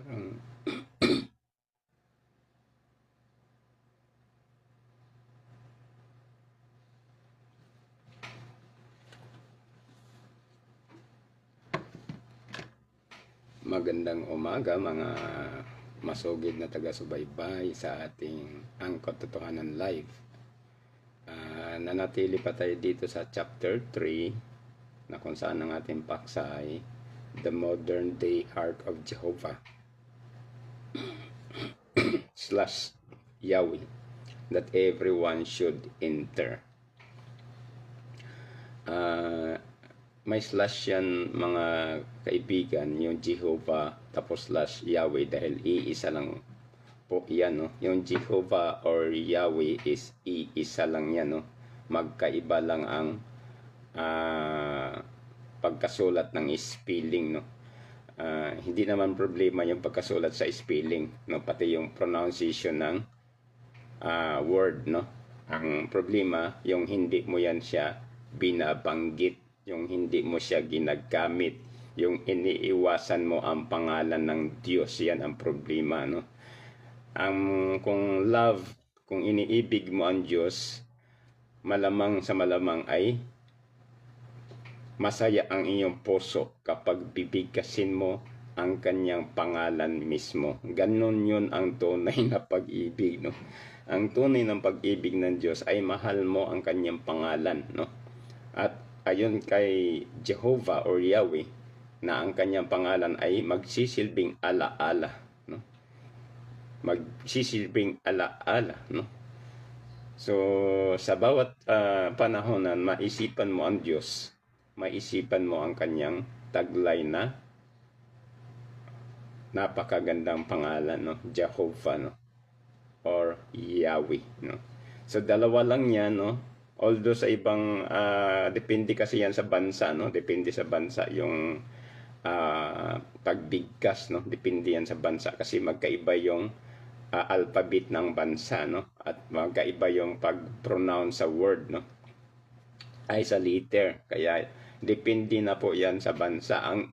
Parang magandang umaga mga masugid na taga-subaybay sa ating Angkot Totohanan Live. Nanatili pa tayo dito sa chapter 3 na kung saan ang ating paksa ay The Modern Day Art of Jehovah / Yahweh that everyone should enter. May slash yan mga kaibigan, yung Jehovah tapos slash Yahweh dahil iisa lang po yan, no? Yung Jehovah or Yahweh is iisa lang yan, no? Magkaiba lang ang pagkasulat ng spelling, no? Hindi naman problema yung pagkasulat sa spelling, no? Pati yung pronunciation ng word, no? Ang problema yung hindi mo yan siya binabanggit, yung hindi mo siya ginagamit, yung iniiwasan mo ang pangalan ng Diyos. Yan ang problema, no? Kung love, kung iniibig mo ang Diyos, malamang sa malamang ay masaya ang iyong puso kapag bibigkasin mo ang kanyang pangalan mismo. Ganon yun ang tunay na pag-ibig, no? Ang tunay ng pag-ibig ng Diyos ay mahal mo ang kanyang pangalan, no? At ayon kay Jehovah or Yahweh na ang kanyang pangalan ay magsisilbing alaala, no? Magsisilbing alaala, no? So sa bawat panahon na maisipan mo ang Diyos, maisipan mo ang kanyang taglay na napakagandang pangalan, no? Jehovah, no? Or Yahweh, no? So dalawa lang yan, no? Although sa ibang depende kasi yan sa bansa, no? Depende sa bansa yung pagbigkas, no? Depende yan sa bansa kasi magkaiba yung alphabet ng bansa, no? At magkaiba yung pag-pronounce sa word, no? Ay sa letter. Kaya depende na po yan sa bansa. Ang